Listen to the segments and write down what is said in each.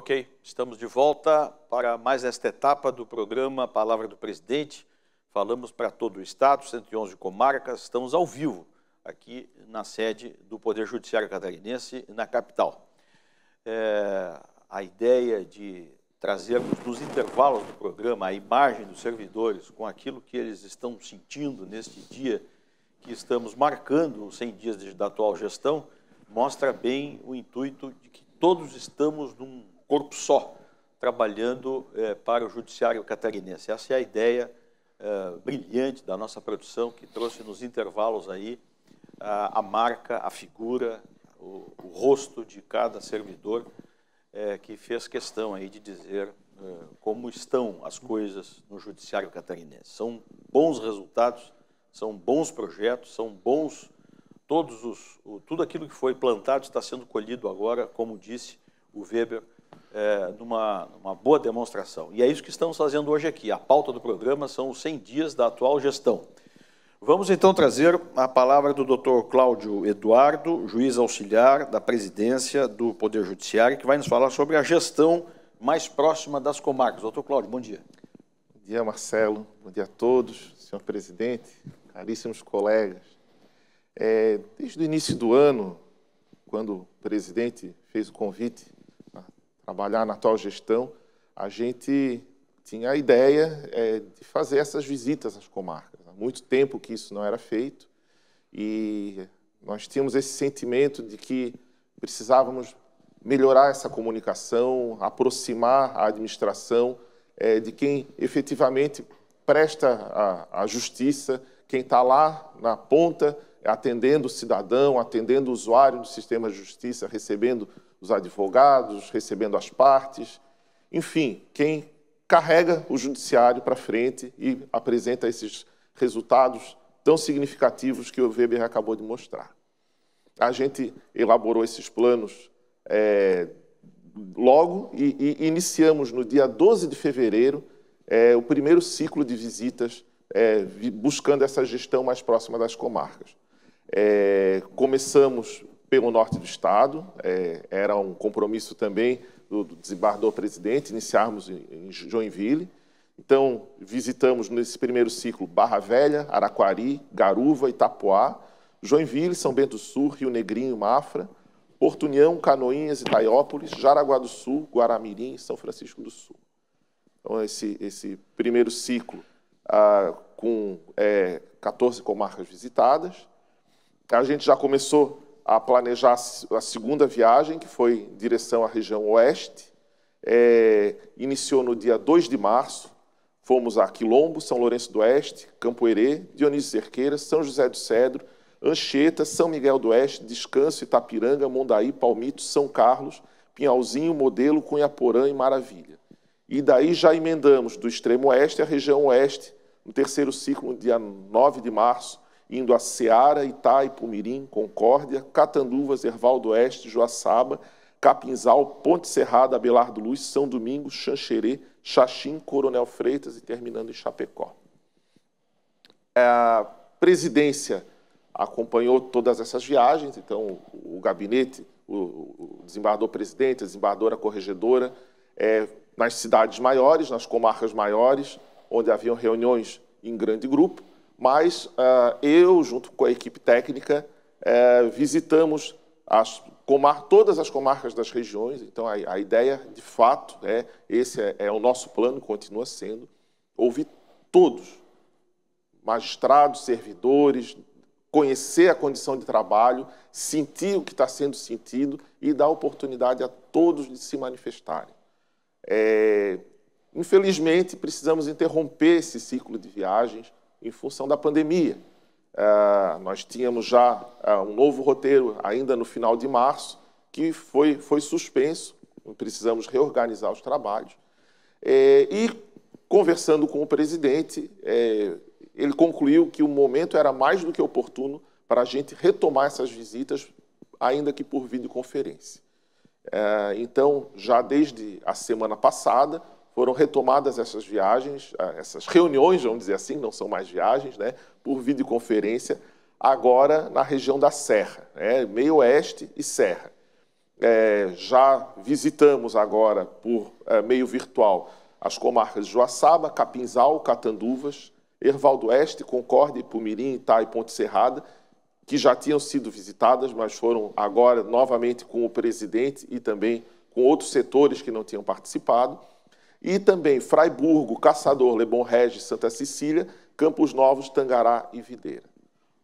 Ok, estamos de volta para mais esta etapa do programa Palavra do Presidente. Falamos para todo o Estado, 111 comarcas, estamos ao vivo aqui na sede do Poder Judiciário Catarinense, na capital. A ideia de trazermos nos intervalos do programa a imagem dos servidores com aquilo que eles estão sentindo neste dia que estamos marcando os 100 dias da atual gestão, mostra bem o intuito de que todos estamos num corpo só, trabalhando para o Judiciário Catarinense. Essa é a ideia brilhante da nossa produção, que trouxe nos intervalos aí a marca, a figura, o rosto de cada servidor, que fez questão aí de dizer como estão as coisas no Judiciário Catarinense. São bons resultados, são bons projetos, são bons... Tudo aquilo que foi plantado está sendo colhido agora, como disse o Weber, numa boa demonstração. E é isso que estamos fazendo hoje aqui. A pauta do programa são os 100 dias da atual gestão. Vamos, então, trazer a palavra do Dr. Cláudio Eduardo, juiz auxiliar da presidência do Poder Judiciário, que vai nos falar sobre a gestão mais próxima das comarcas. Doutor Cláudio, bom dia. Bom dia, Marcelo. Bom dia a todos, senhor presidente, caríssimos colegas. Desde o início do ano, quando o presidente fez o convite a trabalhar na atual gestão, a gente tinha a ideia de fazer essas visitas às comarcas. Há muito tempo que isso não era feito e nós tínhamos esse sentimento de que precisávamos melhorar essa comunicação, aproximar a administração de quem efetivamente presta a justiça, quem está lá na ponta, atendendo o cidadão, atendendo o usuário do sistema de justiça, recebendo os advogados, recebendo as partes, enfim, quem carrega o judiciário para frente e apresenta esses resultados tão significativos que o Weber acabou de mostrar. A gente elaborou esses planos logo e iniciamos no dia 12 de fevereiro o primeiro ciclo de visitas buscando essa gestão mais próxima das comarcas. Começamos pelo norte do estado, era um compromisso também do desembargador-presidente, iniciarmos em Joinville. Então, visitamos nesse primeiro ciclo Barra Velha, Araquari, Garuva, Itapoá, Joinville, São Bento do Sul, Rio Negrinho, Mafra, Porto União, Canoinhas, Itaiópolis, Jaraguá do Sul, Guaramirim e São Francisco do Sul. Então, esse primeiro ciclo com 14 comarcas visitadas. A gente já começou a planejar a segunda viagem, que foi em direção à região oeste. Iniciou no dia 2 de março. Fomos a Quilombo, São Lourenço do Oeste, Campo Herê, Dionísio Cerqueira, São José do Cedro, Anchieta, São Miguel do Oeste, Descanso, Itapiranga, Mondaí, Palmito, São Carlos, Pinhalzinho, Modelo, Cunhaporã e Maravilha. E daí já emendamos do extremo oeste à região oeste, no terceiro ciclo, no dia 9 de março, indo a Ceará, Itá, Ipumirim, Concórdia, Catanduvas, Erval do Oeste, Joaçaba, Capinzal, Ponte Serrada, Abelardo Luz, São Domingos, Xanxerê, Xaxim, Coronel Freitas e terminando em Chapecó. A presidência acompanhou todas essas viagens, então o gabinete, o desembargador-presidente, a desembargadora corregedora, nas cidades maiores, nas comarcas maiores, onde haviam reuniões em grande grupo, mas eu, junto com a equipe técnica, visitamos todas as comarcas das regiões. Então, a ideia, de fato, esse é o nosso plano, continua sendo, ouvir todos, magistrados, servidores, conhecer a condição de trabalho, sentir o que está sendo sentido e dar oportunidade a todos de se manifestarem. Infelizmente, precisamos interromper esse ciclo de viagens em função da pandemia. Nós tínhamos já um novo roteiro ainda no final de março, que foi suspenso, precisamos reorganizar os trabalhos. E, conversando com o presidente, ele concluiu que o momento era mais do que oportuno para a gente retomar essas visitas, ainda que por videoconferência. Então, já desde a semana passada, foram retomadas essas viagens, essas reuniões, vamos dizer assim, não são mais viagens, por videoconferência, agora na região da Serra, meio oeste e Serra. já visitamos agora, por meio virtual, as comarcas de Joaçaba, Capinzal, Catanduvas, Erval do Oeste, Concórdia, Ipumirim, Itá e Ponte Serrada, que já tinham sido visitadas, mas foram agora novamente com o presidente e também com outros setores que não tinham participado. E também Fraiburgo, Caçador, Lebon Regis, Santa Cecília, Campos Novos, Tangará e Videira.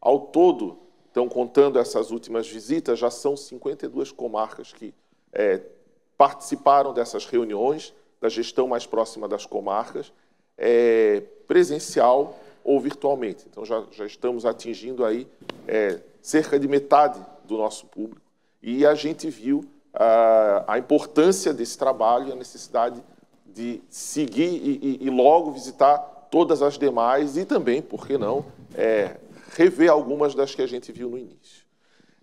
Ao todo, então, contando essas últimas visitas, já são 52 comarcas que participaram dessas reuniões, da gestão mais próxima das comarcas, presencial ou virtualmente. Então, já estamos atingindo aí cerca de metade do nosso público. E a gente viu a importância desse trabalho e a necessidade de seguir e logo visitar todas as demais e também, por que não, rever algumas das que a gente viu no início.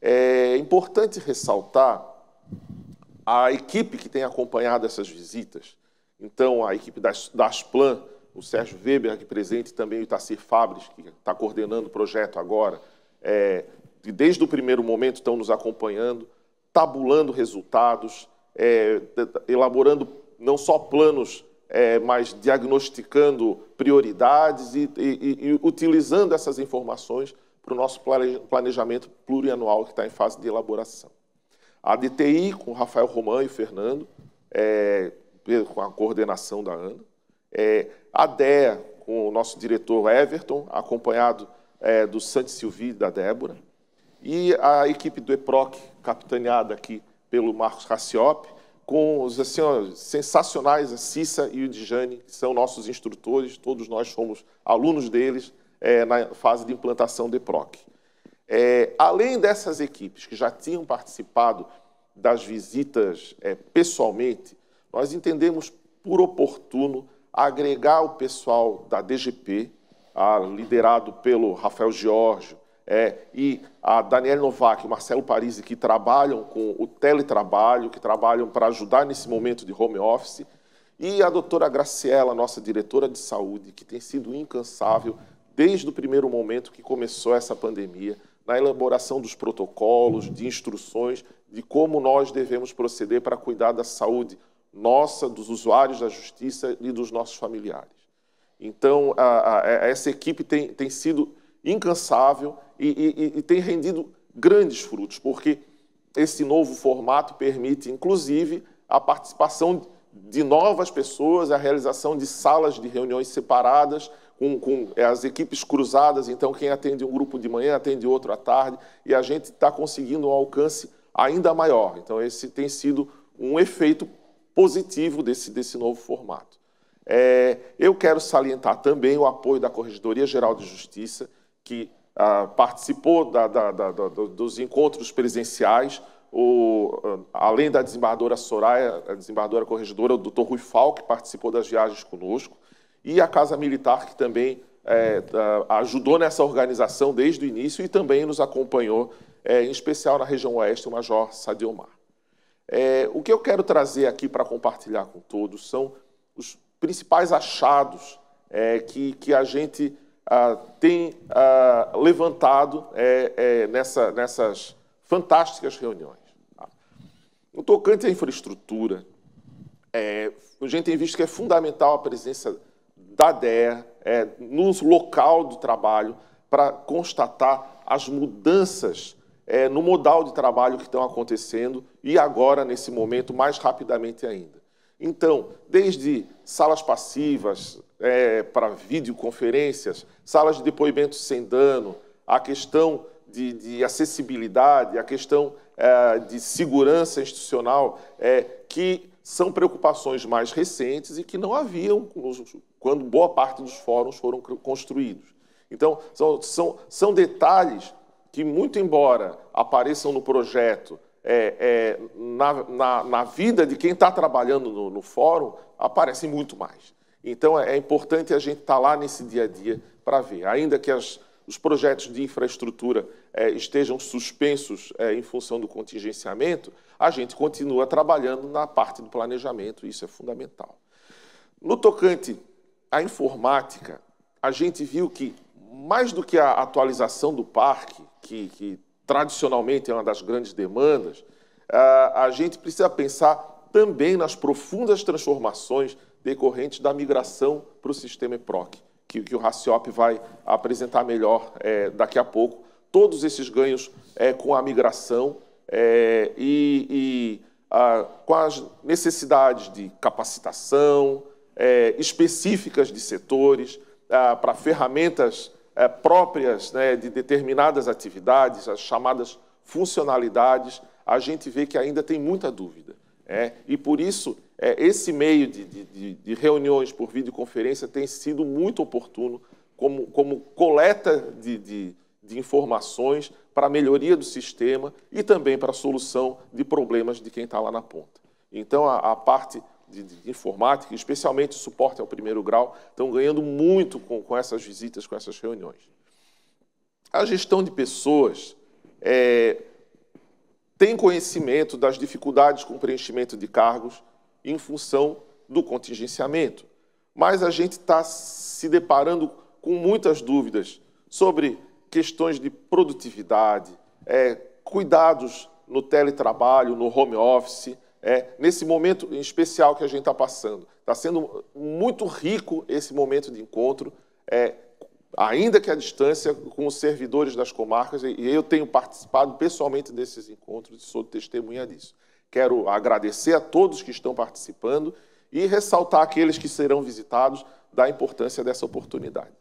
É importante ressaltar a equipe que tem acompanhado essas visitas. Então, a equipe da Asplan, o Sérgio Weber aqui presente, também o Itacir Fabres, que está coordenando o projeto agora, que desde o primeiro momento estão nos acompanhando, tabulando resultados, elaborando não só planos, mas diagnosticando prioridades e utilizando essas informações para o nosso planejamento plurianual que está em fase de elaboração. A DTI, com o Rafael Romão e o Fernando, com a coordenação da Ana. A DEA, com o nosso diretor Everton, acompanhado do Santi Silvi e da Débora. E a equipe do EPROC, capitaneada aqui pelo Marcos Raciop, com os sensacionais, a Cissa e o Dijane, que são nossos instrutores, todos nós fomos alunos deles na fase de implantação do EPROC. Além dessas equipes que já tinham participado das visitas pessoalmente, nós entendemos por oportuno agregar o pessoal da DGP, liderado pelo Rafael Giorgio, e a Daniela Novak e o Marcelo Parisi, que trabalham com o teletrabalho, que trabalham para ajudar nesse momento de home office, e a doutora Graciela, nossa diretora de saúde, que tem sido incansável desde o primeiro momento que começou essa pandemia, na elaboração dos protocolos, de instruções, de como nós devemos proceder para cuidar da saúde nossa, dos usuários da justiça e dos nossos familiares. Então, essa equipe tem sido incansável e tem rendido grandes frutos, porque esse novo formato permite, inclusive, a participação de novas pessoas, a realização de salas de reuniões separadas, com as equipes cruzadas, então quem atende um grupo de manhã atende outro à tarde, e a gente está conseguindo um alcance ainda maior. Então, esse tem sido um efeito positivo desse novo formato. Eu quero salientar também o apoio da Corregedoria Geral de Justiça, que participou dos encontros presenciais, além da desembargadora Soraya, a desembargadora corregedora, o doutor Rui Falck, que participou das viagens conosco, e a Casa Militar, que também ajudou nessa organização desde o início e também nos acompanhou, em especial na região oeste, o Major Sadiomar. O que eu quero trazer aqui para compartilhar com todos são os principais achados que a gente tem levantado nessas fantásticas reuniões. No tocante à infraestrutura, a gente tem visto que é fundamental a presença da DEA no local do trabalho para constatar as mudanças no modal de trabalho que estão acontecendo e agora, nesse momento, mais rapidamente ainda. Então, desde salas passivas para videoconferências, salas de depoimentos sem dano, a questão de acessibilidade, a questão de segurança institucional, que são preocupações mais recentes e que não haviam quando boa parte dos fóruns foram construídos. Então, são detalhes que, muito embora apareçam no projeto, na vida de quem está trabalhando no fórum, aparecem muito mais. Então, é importante a gente estar lá nesse dia a dia para ver. Ainda que os projetos de infraestrutura estejam suspensos em função do contingenciamento, a gente continua trabalhando na parte do planejamento, isso é fundamental. No tocante à informática, a gente viu que, mais do que a atualização do parque, que tradicionalmente é uma das grandes demandas, a gente precisa pensar também nas profundas transformações decorrentes da migração para o sistema EPROC, que o Raciop vai apresentar melhor daqui a pouco. Todos esses ganhos com a migração com as necessidades de capacitação específicas de setores, para ferramentas próprias, né, de determinadas atividades, as chamadas funcionalidades, a gente vê que ainda tem muita dúvida. E, por isso, esse meio de reuniões por videoconferência tem sido muito oportuno como coleta de informações para a melhoria do sistema e também para a solução de problemas de quem está lá na ponta. Então, a parte de informática, especialmente o suporte ao primeiro grau, estão ganhando muito com essas visitas, com essas reuniões. A gestão de pessoas tem conhecimento das dificuldades com preenchimento de cargos em função do contingenciamento, mas a gente está se deparando com muitas dúvidas sobre questões de produtividade, cuidados no teletrabalho, no home office, nesse momento em especial que a gente está passando. Está sendo muito rico esse momento de encontro, ainda que à distância, com os servidores das comarcas, e eu tenho participado pessoalmente desses encontros e sou testemunha disso. Quero agradecer a todos que estão participando e ressaltar aqueles que serão visitados da importância dessa oportunidade.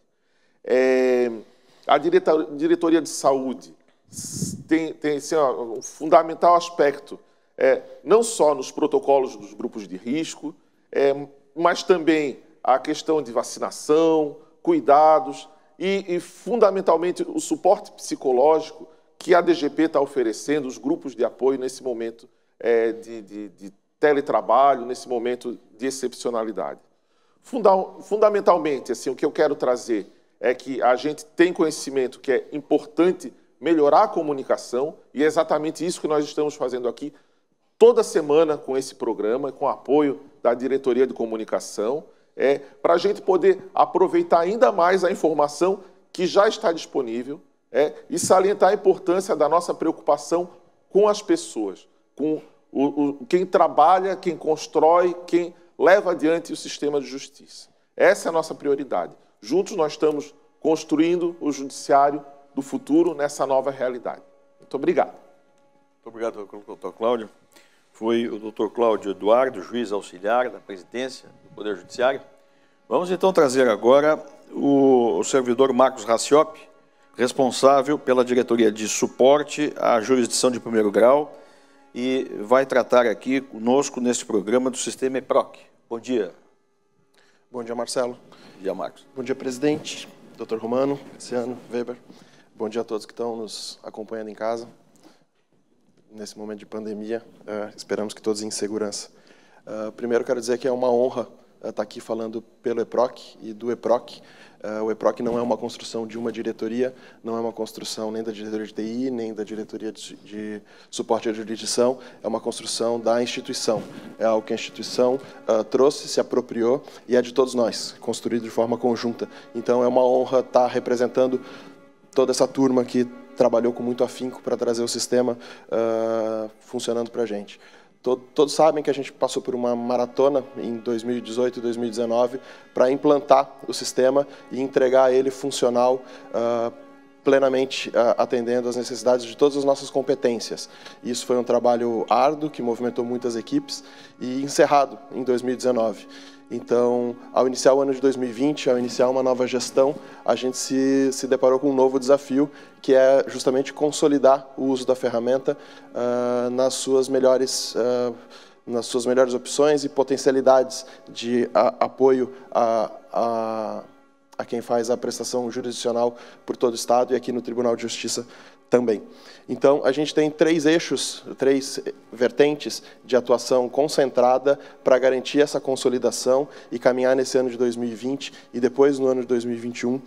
A diretoria de saúde tem assim, um fundamental aspecto, não só nos protocolos dos grupos de risco, mas também a questão de vacinação, cuidados e fundamentalmente, o suporte psicológico que a DGP está oferecendo, os grupos de apoio nesse momento de teletrabalho, nesse momento de excepcionalidade. Fundamentalmente, assim, o que eu quero trazer é que a gente tem conhecimento que é importante melhorar a comunicação, e é exatamente isso que nós estamos fazendo aqui toda semana com esse programa, com o apoio da Diretoria de Comunicação, para a gente poder aproveitar ainda mais a informação que já está disponível e salientar a importância da nossa preocupação com as pessoas, com quem trabalha, quem constrói, quem leva adiante o sistema de justiça. Essa é a nossa prioridade. Juntos nós estamos construindo o judiciário do futuro nessa nova realidade. Muito obrigado. Muito obrigado, doutor Cláudio. Foi o doutor Cláudio Eduardo, juiz auxiliar da presidência do Poder Judiciário. Vamos então trazer agora o servidor Marcos Raciop, responsável pela diretoria de suporte à jurisdição de primeiro grau, e vai tratar aqui conosco neste programa do sistema EPROC. Bom dia. Bom dia, Marcelo. Bom dia, Marcos. Bom dia, presidente, doutor Romano, Luciano, Weber. Bom dia a todos que estão nos acompanhando em casa. Nesse momento de pandemia, esperamos que todos em segurança. Primeiro, quero dizer que é uma honra estar aqui falando pelo EPROC e do EPROC. O EPROC não é uma construção de uma diretoria, não é uma construção nem da diretoria de TI, nem da diretoria de suporte à jurisdição, é uma construção da instituição. É algo que a instituição trouxe, se apropriou e é de todos nós, construído de forma conjunta. Então, é uma honra estar representando toda essa turma que trabalhou com muito afinco para trazer o sistema funcionando para a gente. Todos sabem que a gente passou por uma maratona em 2018 e 2019 para implantar o sistema e entregar ele funcional, plenamente atendendo às necessidades de todas as nossas competências. Isso foi um trabalho árduo que movimentou muitas equipes e encerrado em 2019. Então, ao iniciar o ano de 2020, ao iniciar uma nova gestão, a gente se deparou com um novo desafio, que é justamente consolidar o uso da ferramenta nas suas melhores opções e potencialidades de apoio a quem faz a prestação jurisdicional por todo o Estado e aqui no Tribunal de Justiça também. Então, a gente tem três eixos, três vertentes de atuação concentrada para garantir essa consolidação e caminhar nesse ano de 2020 e depois no ano de 2021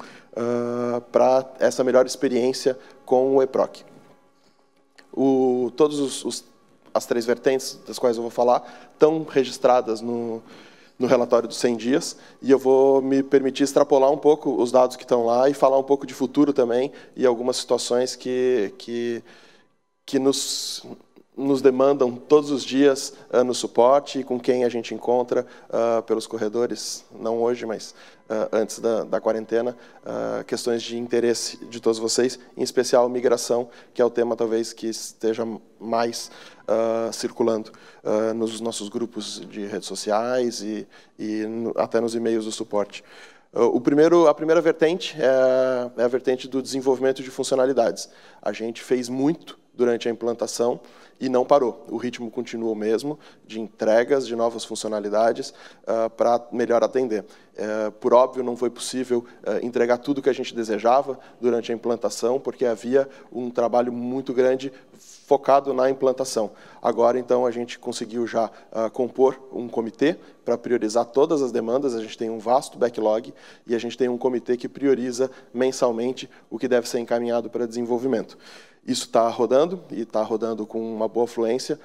para essa melhor experiência com o EPROC. As três vertentes das quais eu vou falar estão registradas no relatório dos 100 dias, e eu vou me permitir extrapolar um pouco os dados que estão lá e falar um pouco de futuro também, e algumas situações que que nos demandam todos os dias no suporte, e com quem a gente encontra pelos corredores, não hoje, mas antes da quarentena, questões de interesse de todos vocês, em especial migração, que é o tema talvez que esteja mais circulando nos nossos grupos de redes sociais e até nos e-mails do suporte. A primeira vertente é a vertente do desenvolvimento de funcionalidades. A gente fez muito durante a implantação e não parou. O ritmo continua o mesmo, de entregas de novas funcionalidades para melhor atender. Por óbvio, não foi possível entregar tudo que a gente desejava durante a implantação, porque havia um trabalho muito grande focado na implantação. Agora, então, a gente conseguiu já compor um comitê para priorizar todas as demandas. A gente tem um vasto backlog e a gente tem um comitê que prioriza mensalmente o que deve ser encaminhado para desenvolvimento. Isso está rodando, e está rodando com uma boa fluência.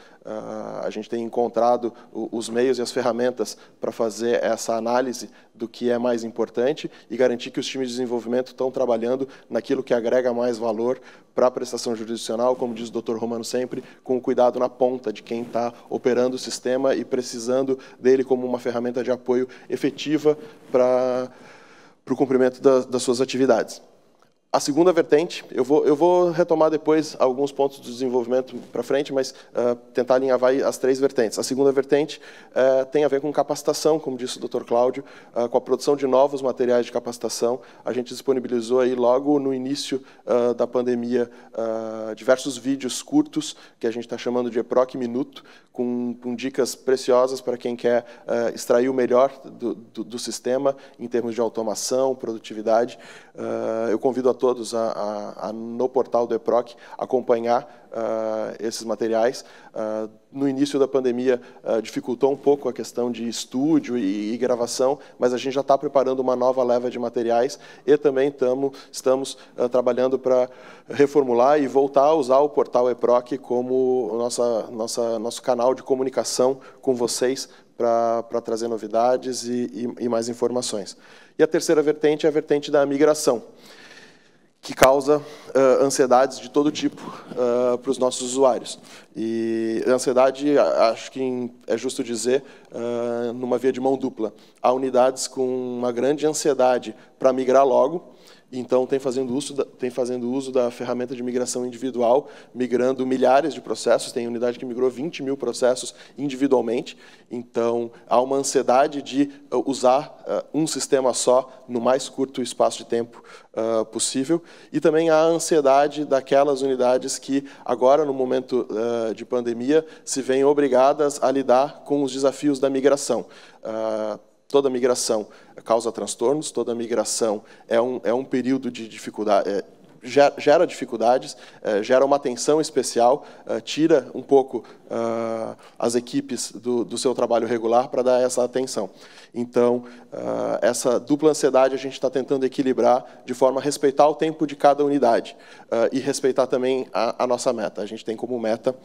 A gente tem encontrado os meios e as ferramentas para fazer essa análise do que é mais importante e garantir que os times de desenvolvimento estão trabalhando naquilo que agrega mais valor para a prestação jurisdicional, como diz o Dr. Romano sempre, com o cuidado na ponta de quem está operando o sistema e precisando dele como uma ferramenta de apoio efetiva para o cumprimento das suas atividades. A segunda vertente, eu vou retomar depois alguns pontos do desenvolvimento para frente, mas tentar alinhavar as três vertentes. A segunda vertente tem a ver com capacitação, como disse o Dr. Cláudio, com a produção de novos materiais de capacitação. A gente disponibilizou aí logo no início da pandemia diversos vídeos curtos, que a gente está chamando de EPROC Minuto, com dicas preciosas para quem quer extrair o melhor do sistema em termos de automação, produtividade. Eu convido a todos no portal do EPROC acompanhar esses materiais. No início da pandemia dificultou um pouco a questão de estúdio e gravação, mas a gente já está preparando uma nova leva de materiais e também estamos trabalhando para reformular e voltar a usar o portal EPROC como nosso canal de comunicação com vocês para trazer novidades e mais informações. E a terceira vertente é a vertente da migração, que causa ansiedades de todo tipo para os nossos usuários. E a ansiedade, acho que é justo dizer, numa via de mão dupla. Há unidades com uma grande ansiedade para migrar logo, então tem fazendo uso da ferramenta de migração individual, migrando milhares de processos. Tem unidade que migrou 20 mil processos individualmente. Então, há uma ansiedade de usar um sistema só no mais curto espaço de tempo possível. E também há a ansiedade daquelas unidades que, agora, no momento de pandemia, se veem obrigadas a lidar com os desafios da migração. Toda migração causa transtornos, toda migração é um período de dificuldade, gera dificuldades, gera uma atenção especial, tira um pouco as equipes do seu trabalho regular para dar essa atenção. Então, essa dupla ansiedade a gente está tentando equilibrar de forma a respeitar o tempo de cada unidade e respeitar também a nossa meta. A gente tem como meta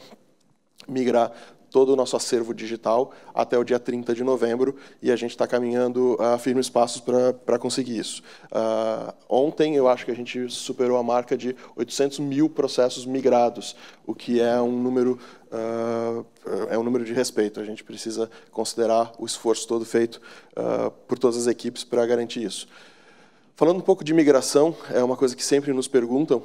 migrar todo o nosso acervo digital até o dia 30 de novembro, e a gente está caminhando a firmes passos para conseguir isso. Ontem, eu acho que a gente superou a marca de 800 mil processos migrados, o que é um número de respeito. A gente precisa considerar o esforço todo feito por todas as equipes para garantir isso. Falando um pouco de migração, é uma coisa que sempre nos perguntam,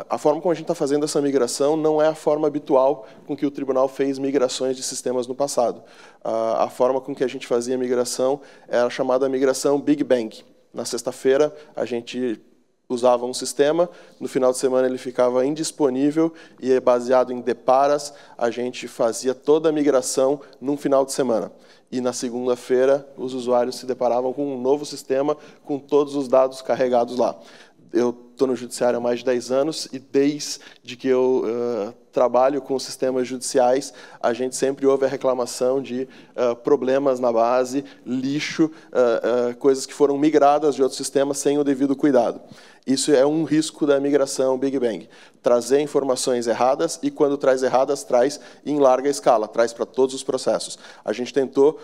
a forma como a gente está fazendo essa migração não é a forma habitual com que o tribunal fez migrações de sistemas no passado. A forma com que a gente fazia a migração era a chamada migração Big Bang. Na sexta-feira, a gente usava um sistema, no final de semana ele ficava indisponível e, baseado em deparas, a gente fazia toda a migração num final de semana. E na segunda-feira, os usuários se deparavam com um novo sistema, com todos os dados carregados lá. Eu estou no judiciário há mais de 10 anos e desde que eu trabalho com sistemas judiciais, a gente sempre ouve a reclamação de problemas na base, lixo, coisas que foram migradas de outros sistemas sem o devido cuidado. Isso é um risco da migração Big Bang. Trazer informações erradas e, quando traz erradas, traz em larga escala, traz para todos os processos. A gente tentou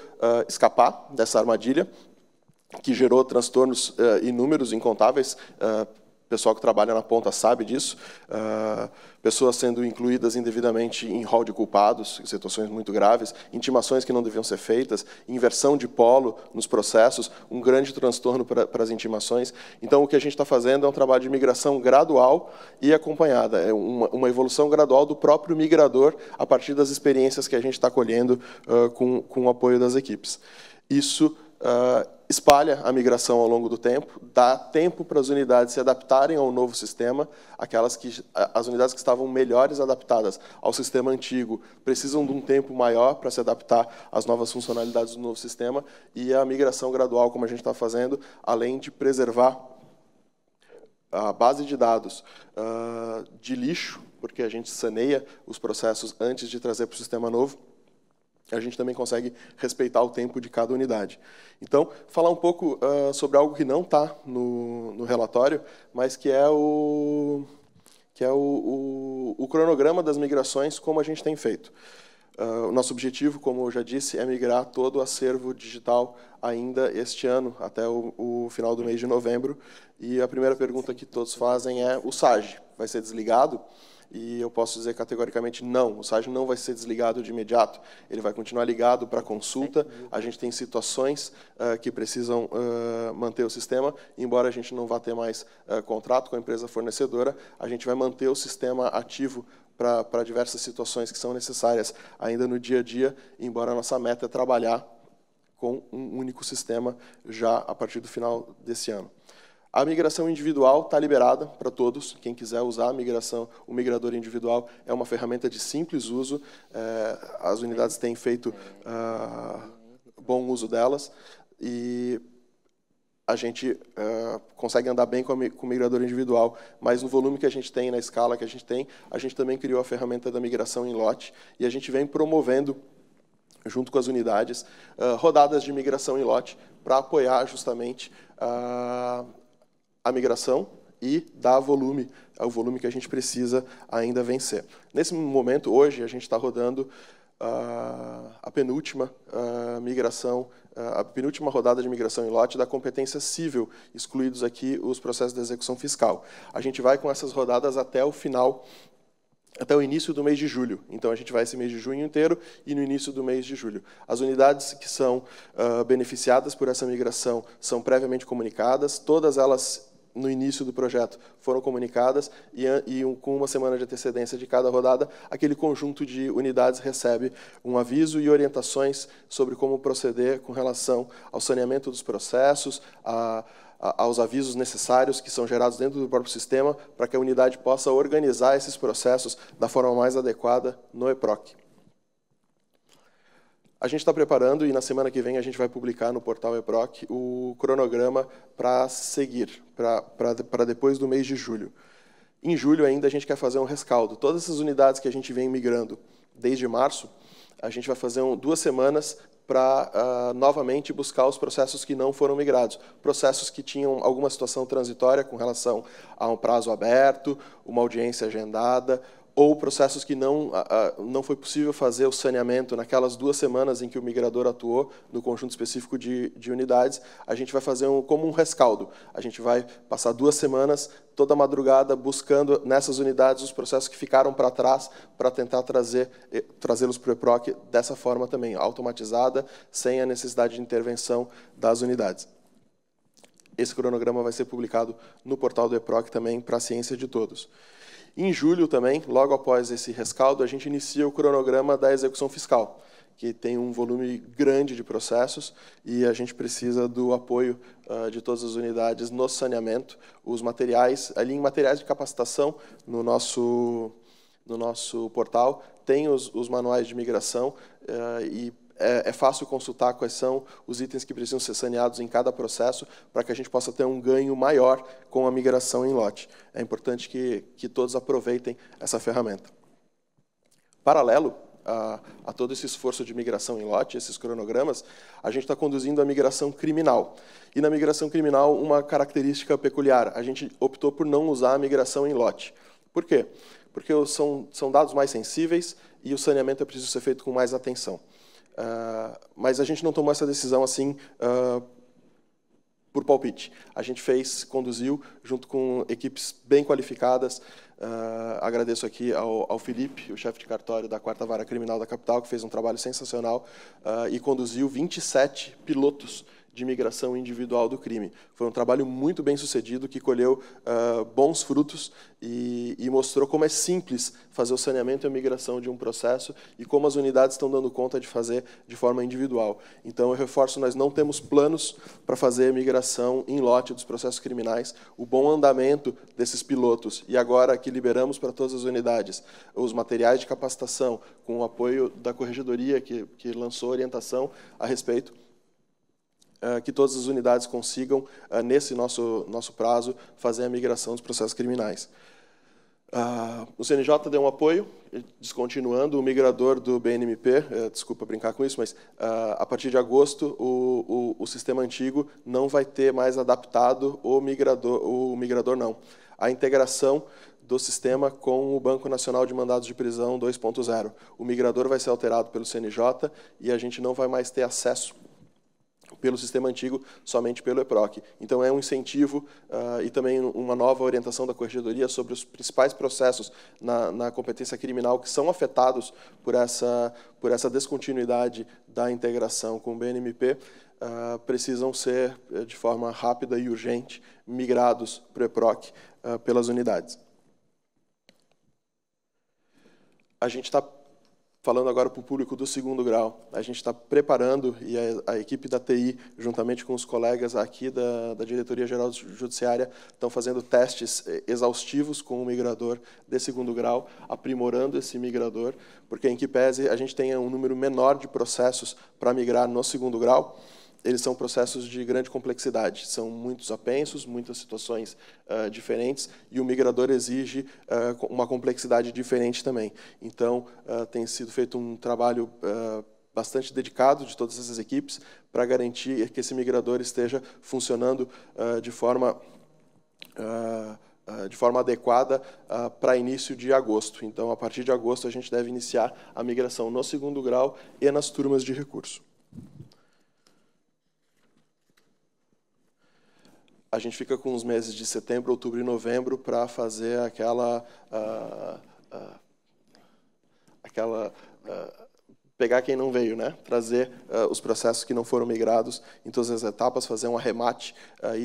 escapar dessa armadilha, que gerou transtornos inúmeros, incontáveis, pessoal que trabalha na ponta sabe disso, pessoas sendo incluídas indevidamente em rol de culpados, em situações muito graves, intimações que não deviam ser feitas, inversão de polo nos processos, um grande transtorno para as intimações. Então, o que a gente está fazendo é um trabalho de migração gradual e acompanhada, é uma evolução gradual do próprio migrador a partir das experiências que a gente está colhendo com o apoio das equipes. Isso espalha a migração ao longo do tempo, dá tempo para as unidades se adaptarem ao novo sistema, as unidades que estavam melhores adaptadas ao sistema antigo precisam de um tempo maior para se adaptar às novas funcionalidades do novo sistema, e a migração gradual, como a gente está fazendo, além de preservar a base de dados de lixo, porque a gente saneia os processos antes de trazer para o sistema novo, a gente também consegue respeitar o tempo de cada unidade. Então, falar um pouco sobre algo que não está no relatório, mas que é o cronograma das migrações, como a gente tem feito. O nosso objetivo, como eu já disse, é migrar todo o acervo digital ainda este ano, até o final do mês de novembro. E a primeira pergunta que todos fazem é: o SAG vai ser desligado? E eu posso dizer categoricamente não, o SAG não vai ser desligado de imediato, ele vai continuar ligado para consulta. A gente tem situações que precisam manter o sistema, embora a gente não vá ter mais contrato com a empresa fornecedora, a gente vai manter o sistema ativo para diversas situações que são necessárias ainda no dia a dia, embora a nossa meta é trabalhar com um único sistema já a partir do final desse ano. A migração individual está liberada para todos. Quem quiser usar a migração, o migrador individual é uma ferramenta de simples uso. As unidades têm feito bom uso delas e a gente consegue andar bem com o migrador individual, mas no volume que a gente tem, na escala que a gente também criou a ferramenta da migração em lote e a gente vem promovendo, junto com as unidades, rodadas de migração em lote para apoiar justamente a migração e dar volume, o volume que a gente precisa ainda vencer. Nesse momento, hoje, a gente está rodando a penúltima migração, a penúltima rodada de migração em lote da competência civil, excluídos aqui os processos de execução fiscal. A gente vai com essas rodadas até o final, até o início do mês de julho. Então, a gente vai esse mês de junho inteiro e no início do mês de julho. As unidades que são beneficiadas por essa migração são previamente comunicadas, todas elas, no início do projeto, foram comunicadas e com uma semana de antecedência de cada rodada, aquele conjunto de unidades recebe um aviso e orientações sobre como proceder com relação ao saneamento dos processos, aos avisos necessários que são gerados dentro do próprio sistema para que a unidade possa organizar esses processos da forma mais adequada no EPROC. A gente está preparando, e na semana que vem a gente vai publicar no portal EPROC o cronograma para seguir, para depois do mês de julho. Em julho ainda a gente quer fazer um rescaldo. Todas essas unidades que a gente vem migrando desde março, a gente vai fazer 2 semanas para novamente buscar os processos que não foram migrados. Processos que tinham alguma situação transitória com relação a um prazo aberto, uma audiência agendada, ou processos que não foi possível fazer o saneamento naquelas 2 semanas em que o migrador atuou no conjunto específico de unidades, a gente vai fazer como um rescaldo. A gente vai passar 2 semanas, toda madrugada, buscando nessas unidades os processos que ficaram para trás, para tentar trazê-los para o EPROC dessa forma também, automatizada, sem a necessidade de intervenção das unidades. Esse cronograma vai ser publicado no portal do EPROC também, para a ciência de todos. Em julho também, logo após esse rescaldo, a gente inicia o cronograma da execução fiscal, que tem um volume grande de processos e a gente precisa do apoio de todas as unidades no saneamento. Os materiais, ali em materiais de capacitação, no nosso portal, tem os manuais de migração e é fácil consultar quais são os itens que precisam ser saneados em cada processo para que a gente possa ter um ganho maior com a migração em lote. É importante que todos aproveitem essa ferramenta. Paralelo a todo esse esforço de migração em lote, esses cronogramas, a gente está conduzindo a migração criminal. E na migração criminal, uma característica peculiar, a gente optou por não usar a migração em lote. Por quê? Porque são dados mais sensíveis e o saneamento é preciso ser feito com mais atenção. Mas a gente não tomou essa decisão assim por palpite. A gente conduziu, junto com equipes bem qualificadas. Agradeço aqui ao Felipe, o chefe de cartório da 4ª Vara Criminal da capital, que fez um trabalho sensacional e conduziu 27 pilotos de migração individual do crime. Foi um trabalho muito bem sucedido, que colheu bons frutos e mostrou como é simples fazer o saneamento e a migração de um processo e como as unidades estão dando conta de fazer de forma individual. Então, eu reforço, nós não temos planos para fazer a migração em lote dos processos criminais. O bom andamento desses pilotos, e agora que liberamos para todas as unidades os materiais de capacitação, com o apoio da Corregedoria, que lançou orientação a respeito, que todas as unidades consigam, nesse nosso prazo, fazer a migração dos processos criminais. O CNJ deu um apoio, descontinuando o migrador do BNMP, desculpa brincar com isso, mas a partir de agosto o sistema antigo não vai ter mais adaptado o migrador não. A integração do sistema com o Banco Nacional de Mandados de Prisão 2.0. O migrador vai ser alterado pelo CNJ e a gente não vai mais ter acesso pelo sistema antigo, somente pelo EPROC. Então, é um incentivo e também uma nova orientação da Corregedoria sobre os principais processos na competência criminal que são afetados por essa descontinuidade da integração com o BNMP, precisam ser, de forma rápida e urgente, migrados para o EPROC pelas unidades. A gente está falando agora para o público do 2º grau, a gente está preparando, e a equipe da TI, juntamente com os colegas aqui da Diretoria-Geral Judiciária, estão fazendo testes exaustivos com o migrador de 2º grau, aprimorando esse migrador, porque, em que pese a gente tenha um número menor de processos para migrar no 2º grau, eles são processos de grande complexidade, são muitos apensos, muitas situações diferentes, e o migrador exige uma complexidade diferente também. Então, tem sido feito um trabalho bastante dedicado de todas essas equipes para garantir que esse migrador esteja funcionando de forma adequada para início de agosto. Então, a partir de agosto, a gente deve iniciar a migração no 2º grau e nas turmas de recurso. A gente fica com os meses de setembro, outubro e novembro para fazer pegar quem não veio, né? Trazer os processos que não foram migrados em todas as etapas, fazer um arremate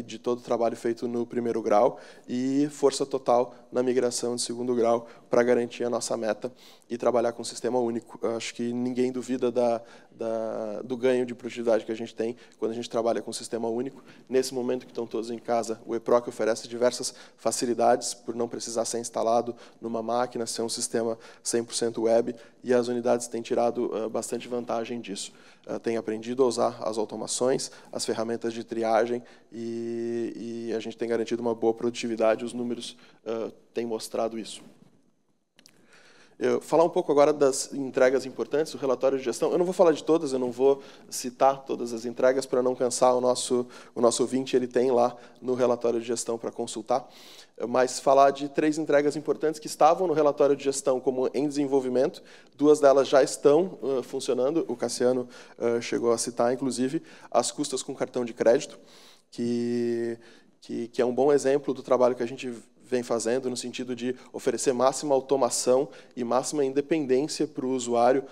de todo o trabalho feito no 1º grau e força total na migração de 2º grau para garantir a nossa meta e trabalhar com um sistema único. Eu acho que ninguém duvida do ganho de produtividade que a gente tem quando a gente trabalha com um sistema único. Nesse momento que estão todos em casa, o EPROC oferece diversas facilidades por não precisar ser instalado numa máquina, ser um sistema 100% web, e as unidades têm tirado bastante vantagem disso. Têm aprendido a usar as automações, as ferramentas de triagem, e a gente tem garantido uma boa produtividade, os números têm mostrado isso. Falar um pouco agora das entregas importantes, o relatório de gestão. Eu não vou falar de todas, eu não vou citar todas as entregas para não cansar o nosso ouvinte, ele tem lá no relatório de gestão para consultar, mas falar de 3 entregas importantes que estavam no relatório de gestão como em desenvolvimento. 2 delas já estão funcionando, o Cassiano chegou a citar, inclusive, as custas com cartão de crédito, que é um bom exemplo do trabalho que a gente vem fazendo, no sentido de oferecer máxima automação e máxima independência para o usuário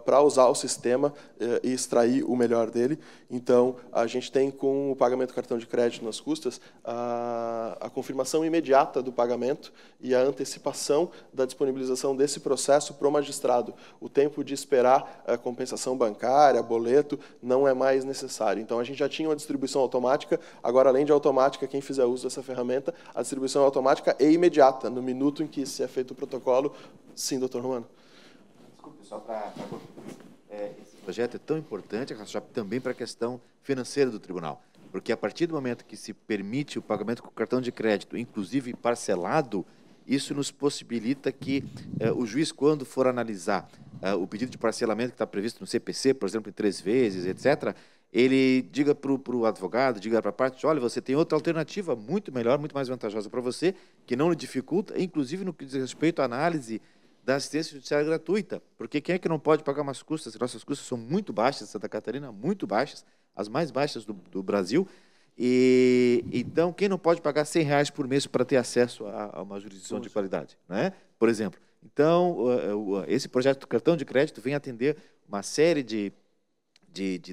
para usar o sistema e extrair o melhor dele. Então, a gente tem, com o pagamento do cartão de crédito nas custas, a confirmação imediata do pagamento e a antecipação da disponibilização desse processo para o magistrado. O tempo de esperar a compensação bancária, boleto, não é mais necessário. Então, a gente já tinha uma distribuição automática, agora, além de automática, quem fizer uso dessa ferramenta, a distribuição é automática e imediata, no minuto em que se é feito o protocolo. Sim, doutor Romano. Desculpe, só para esse projeto é tão importante, também para a questão financeira do tribunal, porque a partir do momento que se permite o pagamento com cartão de crédito, inclusive parcelado, isso nos possibilita que o juiz, quando for analisar o pedido de parcelamento que está previsto no CPC, por exemplo, em 3 vezes, etc., ele diga para o advogado, diga para a parte, olha, você tem outra alternativa muito melhor, muito mais vantajosa para você, que não lhe dificulta, inclusive no que diz respeito à análise da assistência judiciária gratuita, porque quem é que não pode pagar umas custas? Nossas custas são muito baixas, Santa Catarina, muito baixas, as mais baixas do Brasil, E então, quem não pode pagar R$100 por mês para ter acesso a uma jurisdição de qualidade, né? Por exemplo. Então, esse projeto do cartão de crédito vem atender uma série de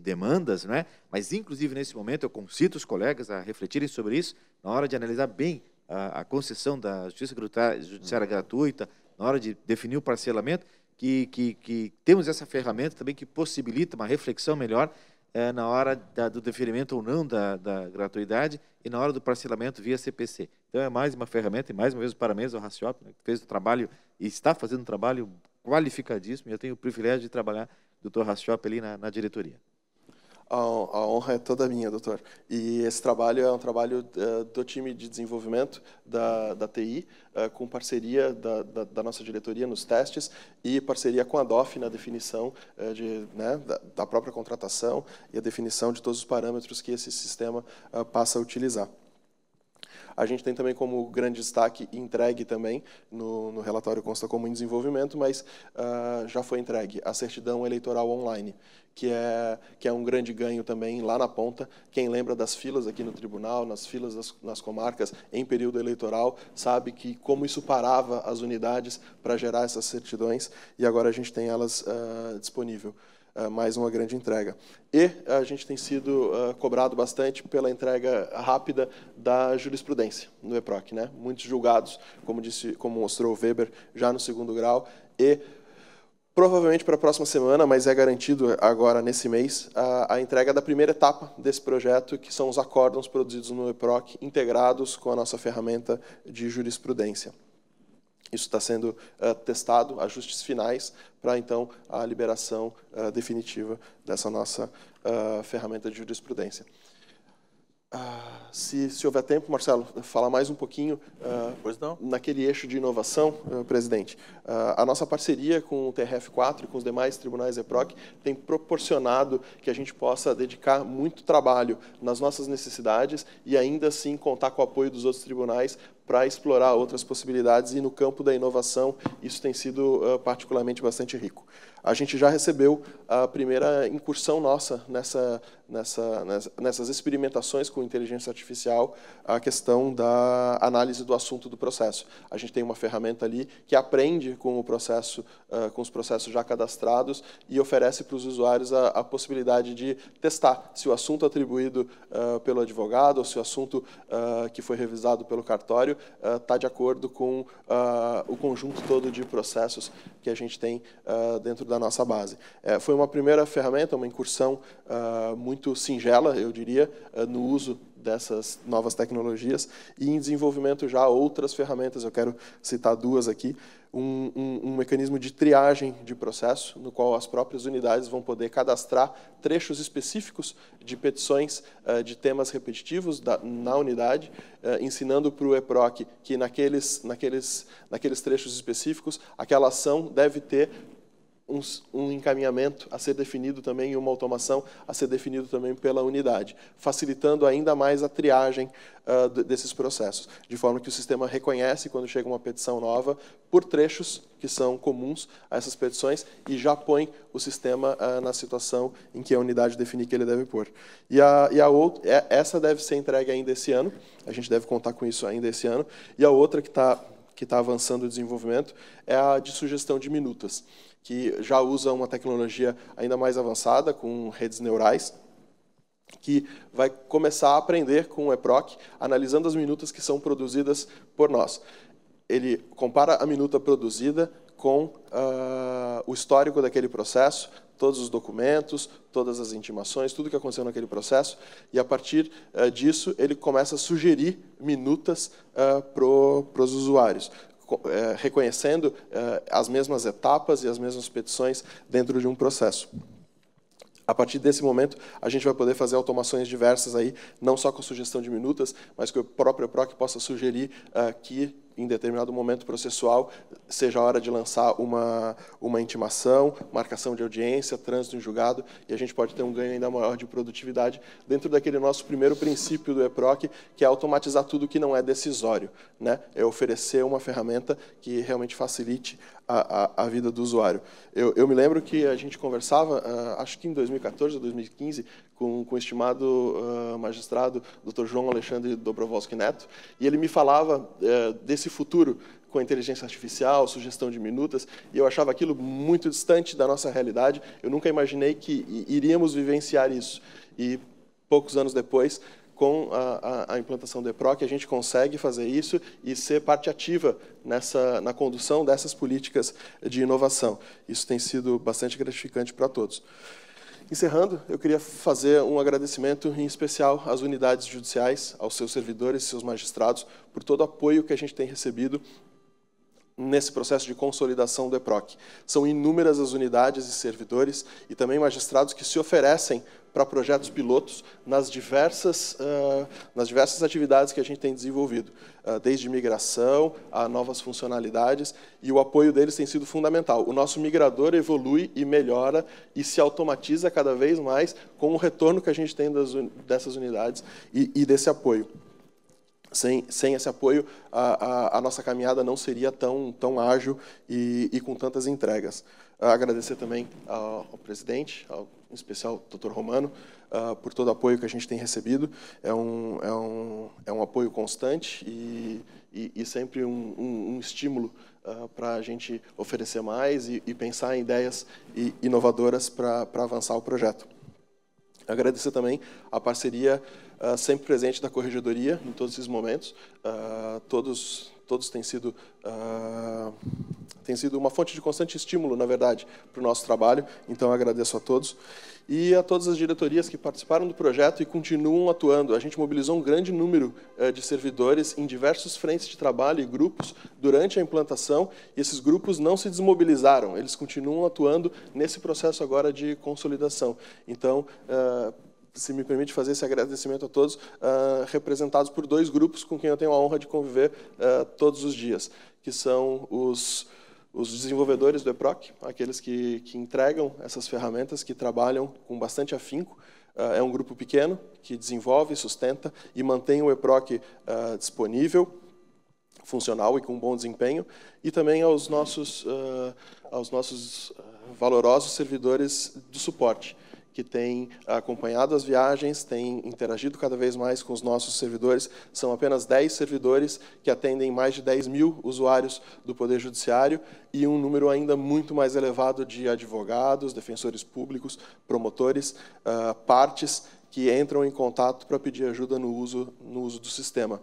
demandas, né? Mas, inclusive, nesse momento, eu concito os colegas a refletirem sobre isso, na hora de analisar bem a concessão da justiça judiciária gratuita, na hora de definir o parcelamento, que temos essa ferramenta também que possibilita uma reflexão melhor na hora do deferimento ou não da gratuidade e na hora do parcelamento via CPC. Então, é mais uma ferramenta, e mais uma vez, parabéns ao Raciop, né, que fez o trabalho e está fazendo um trabalho qualificadíssimo, e eu tenho o privilégio de trabalhar com o Dr. Raciop ali na diretoria. A honra é toda minha, doutor. E esse trabalho é um trabalho do time de desenvolvimento da TI, com parceria da nossa diretoria nos testes e parceria com a DOF na definição da própria contratação e a definição de todos os parâmetros que esse sistema passa a utilizar. A gente tem também como grande destaque entregue também, no relatório consta como em desenvolvimento, mas já foi entregue a certidão eleitoral online, que é um grande ganho também lá na ponta. Quem lembra das filas aqui no tribunal, nas filas nas comarcas, em período eleitoral, sabe que como isso parava as unidades para gerar essas certidões, e agora a gente tem elas disponível. Mais uma grande entrega. E a gente tem sido cobrado bastante pela entrega rápida da jurisprudência no EPROC, né? Muitos julgados, como mostrou o Weber, já no 2º grau, e provavelmente para a próxima semana, mas é garantido agora nesse mês, a entrega da primeira etapa desse projeto, que são os acórdãos produzidos no EPROC, integrados com a nossa ferramenta de jurisprudência. Isso está sendo testado, ajustes finais, para, então, a liberação definitiva dessa nossa ferramenta de jurisprudência. Se houver tempo, Marcelo, falar mais um pouquinho Pois não. naquele eixo de inovação, presidente. A nossa parceria com o TRF4 e com os demais tribunais EPROC tem proporcionado que a gente possa dedicar muito trabalho nas nossas necessidades e ainda assim contar com o apoio dos outros tribunais para explorar outras possibilidades, e no campo da inovação isso tem sido particularmente bastante rico. A gente já recebeu a primeira incursão nossa nessas experimentações com inteligência artificial, a questão da análise do assunto do processo. A gente tem uma ferramenta ali que aprende com o processo, com os processos já cadastrados, e oferece para os usuários a possibilidade de testar se o assunto atribuído pelo advogado ou se o assunto que foi revisado pelo cartório está de acordo com o conjunto todo de processos que a gente tem dentro da nossa base. Foi uma primeira ferramenta, uma incursão muito singela, eu diria, no uso dessas novas tecnologias, e em desenvolvimento já outras ferramentas. Eu quero citar duas aqui. Um mecanismo de triagem de processo, no qual as próprias unidades vão poder cadastrar trechos específicos de petições de temas repetitivos na unidade, ensinando para o EPROC que naqueles trechos específicos aquela ação deve ter um encaminhamento a ser definido também e uma automação a ser definido também pela unidade, facilitando ainda mais a triagem desses processos, de forma que o sistema reconhece quando chega uma petição nova por trechos que são comuns a essas petições e já põe o sistema na situação em que a unidade definir que ele deve pôr. Essa deve ser entregue ainda esse ano, a gente deve contar com isso ainda esse ano, e a outra que está avançando o desenvolvimento é a de sugestão de minutas, que já usa uma tecnologia ainda mais avançada, com redes neurais, que vai começar a aprender com o EPROC, analisando as minutas que são produzidas por nós. Ele compara a minuta produzida com o histórico daquele processo, todos os documentos, todas as intimações, tudo que aconteceu naquele processo, e a partir disso ele começa a sugerir minutas para os usuários, reconhecendo as mesmas etapas e as mesmas petições dentro de um processo. A partir desse momento, a gente vai poder fazer automações diversas aí, não só com sugestão de minutas, mas que o próprio EPROC possa sugerir que, em determinado momento processual, seja a hora de lançar uma intimação, marcação de audiência, trânsito em julgado, e a gente pode ter um ganho ainda maior de produtividade dentro daquele nosso primeiro princípio do EPROC, que é automatizar tudo que não é decisório, né? É oferecer uma ferramenta que realmente facilite a vida do usuário. Eu me lembro que a gente conversava, acho que em 2014 ou 2015, com o estimado magistrado Dr. João Alexandre Dobrovolsky Neto, e ele me falava desse futuro com a inteligência artificial, sugestão de minutas, e eu achava aquilo muito distante da nossa realidade. Eu nunca imaginei que iríamos vivenciar isso. E poucos anos depois, com a implantação do EPROC, a gente consegue fazer isso e ser parte ativa na condução dessas políticas de inovação. Isso tem sido bastante gratificante para todos. Encerrando, eu queria fazer um agradecimento em especial às unidades judiciais, aos seus servidores e seus magistrados, por todo o apoio que a gente tem recebido nesse processo de consolidação do EPROC. São inúmeras as unidades e servidores e também magistrados que se oferecem para projetos pilotos nas diversas atividades que a gente tem desenvolvido, desde migração a novas funcionalidades, e o apoio deles tem sido fundamental. O nosso migrador evolui e melhora e se automatiza cada vez mais com o retorno que a gente tem dessas unidades e desse apoio. Sem esse apoio, a nossa caminhada não seria tão ágil e com tantas entregas. Agradecer também ao presidente, em especial ao Dr. Romano, por todo o apoio que a gente tem recebido. É um apoio constante e sempre um estímulo para a gente oferecer mais e pensar em ideias inovadoras para avançar o projeto. Agradecer também a parceria sempre presente da Corregedoria em todos esses momentos. Todos têm sido uma fonte de constante estímulo, na verdade, para o nosso trabalho. Então, agradeço a todos. E a todas as diretorias que participaram do projeto e continuam atuando. A gente mobilizou um grande número de servidores em diversos frentes de trabalho e grupos durante a implantação, e esses grupos não se desmobilizaram, eles continuam atuando nesse processo agora de consolidação. Então, se me permite fazer esse agradecimento a todos, representados por dois grupos com quem eu tenho a honra de conviver todos os dias, que são os desenvolvedores do EPROC, aqueles que entregam essas ferramentas, que trabalham com bastante afinco. É um grupo pequeno que desenvolve, sustenta e mantém o EPROC disponível, funcional e com bom desempenho, e também aos nossos valorosos servidores do suporte, que têm acompanhado as viagens, têm interagido cada vez mais com os nossos servidores. São apenas 10 servidores que atendem mais de 10 mil usuários do Poder Judiciário e um número ainda muito mais elevado de advogados, defensores públicos, promotores, partes que entram em contato para pedir ajuda no uso do sistema,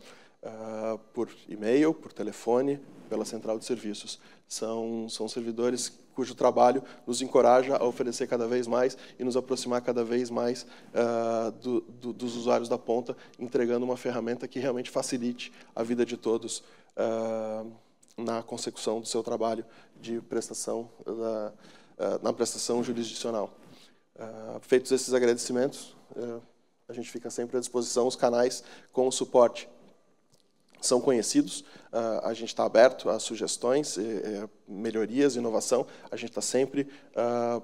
por e-mail, por telefone, pela central de serviços. São servidores cujo trabalho nos encoraja a oferecer cada vez mais e nos aproximar cada vez mais dos usuários da ponta, entregando uma ferramenta que realmente facilite a vida de todos na consecução do seu trabalho de prestação, na prestação jurisdicional. Feitos esses agradecimentos, a gente fica sempre à disposição. Os canais com o suporte são conhecidos, a gente está aberto a sugestões, melhorias, inovação, a gente está sempre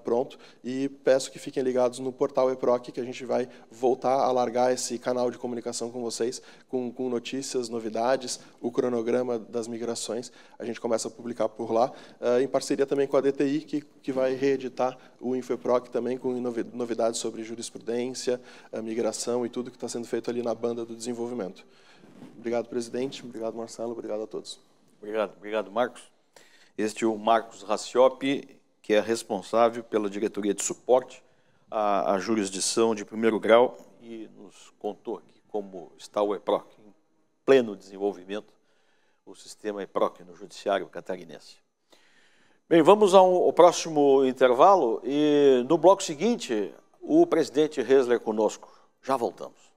pronto, e peço que fiquem ligados no portal EPROC, que a gente vai voltar a largar esse canal de comunicação com vocês, com notícias, novidades, o cronograma das migrações, a gente começa a publicar por lá, em parceria também com a DTI, que vai reeditar o InfoEPROC também com novidades sobre jurisprudência, migração e tudo que está sendo feito ali na banda do desenvolvimento. Obrigado, presidente. Obrigado, Marcelo. Obrigado a todos. Obrigado, Marcos. Este é o Marcos Raciop, que é responsável pela diretoria de suporte à jurisdição de primeiro grau e nos contou aqui como está o EPROC, em pleno desenvolvimento, o sistema EPROC no Judiciário Catarinense. Bem, vamos ao próximo intervalo e no bloco seguinte, o presidente Resler conosco. Já voltamos.